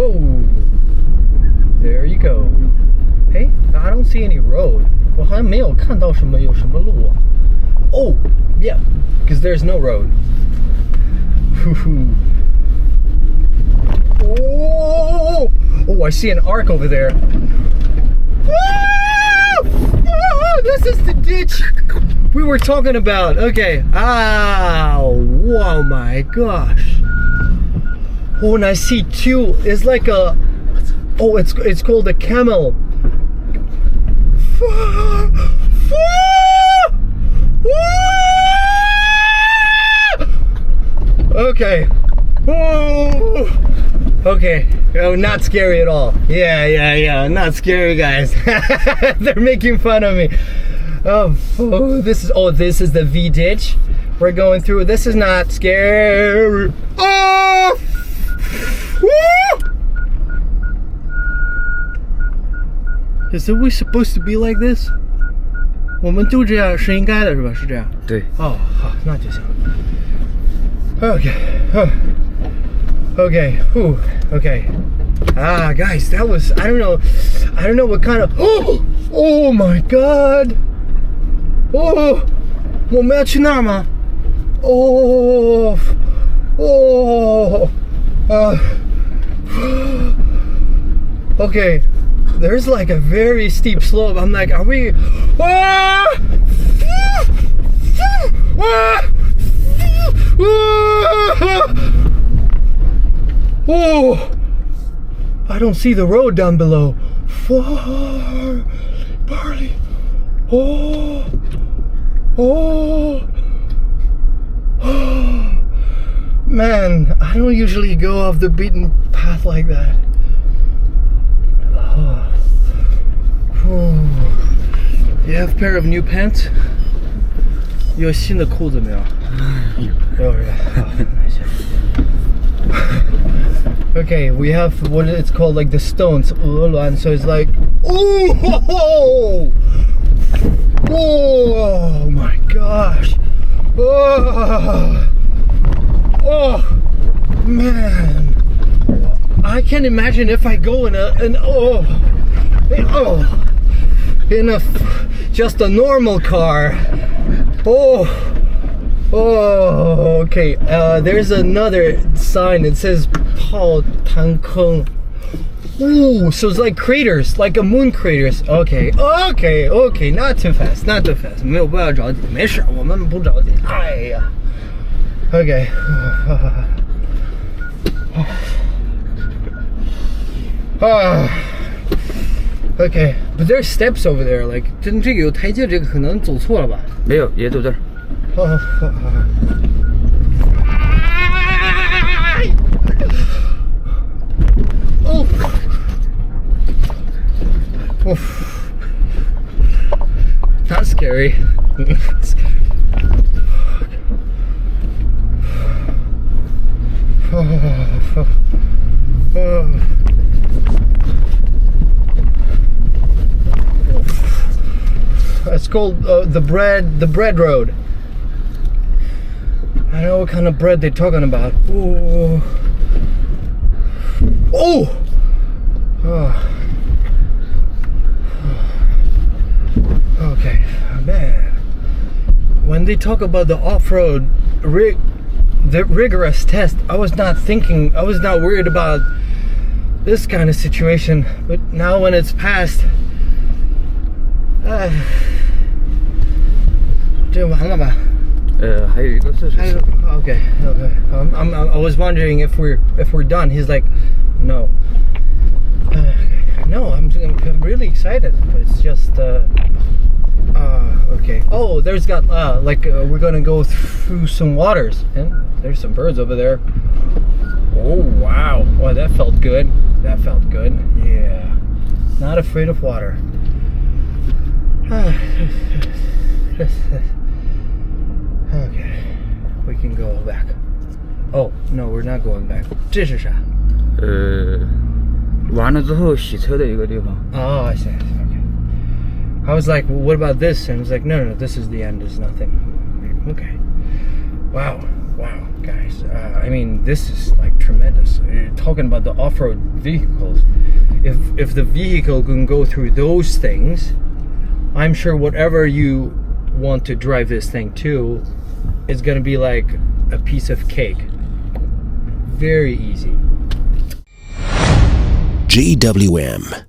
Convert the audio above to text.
Oh, there you go. Hey, I don't see any road. 我好像没有看到有什么路啊。Oh, yeah, because there's no road. Oh, I see an arc over there. Oh, this is the ditch we were talking about. Okay. Oh my gosh. Oh, and I see two. It's like a. Oh, it's called a camel. Okay. Oh. Okay. Oh, not scary at all. Yeah. Not scary, guys. They're making fun of me. This is the V ditch we're going through. This is not scary. Oh! Woo! Is we supposed to be like this? 我们就这样是应该的是吧？是这样。对。哦，好，那就行。Okay. Okay. Okay. Guys, that was I don't know what kind of. Oh my God. Oh, 我们要去那儿吗？ Okay, there's like a very steep slope. I'm like, are we? Oh, I don't see the road down below. Far, barley. Oh. Man, I don't usually go off the beaten path like that. You have a pair of new pants? 有新的裤子没有？有是吧？ Okay, we have what it's called, like the stones. So it's like, oh my gosh. Oh man, I can't imagine if I go in just a normal car. Okay. There's another sign. It says 泡汤坑. Ooh, so it's like craters, like a moon craters. Okay. Not too fast. 没有，不要着急，没事，我们不着急。哎呀。Okay. Okay, but there's steps over there. Like, 这个有台阶，这个可能走错了吧？没有，也走这儿。Not scary. It's called the bread road. I don't know what kind of bread they're talking about. Okay, man. When they talk about the off-road the rigorous test, I was not worried about this kind of situation, but now when it's passed, 这完了吧？还有一个测试。Okay. I was wondering if we're done. He's like, no. No, I'm really excited. It's just okay. Oh, we're gonna go through some waters, and there's some birds over there. Oh wow! Well, that felt good. Yeah. Not afraid of water. Okay, we can go back. Oh no, we're not going back. 这是啥？完了之后洗车的一个地方。Oh, I see. Okay. I was like, well, what about this? And I was like, no, this is the end. There's nothing. Okay. Wow. guys. I mean, this is like tremendous. You're talking about the off-road vehicles. If the vehicle can go through those things, I'm sure whatever you want to drive this thing to is gonna be like a piece of cake. Very easy. GWM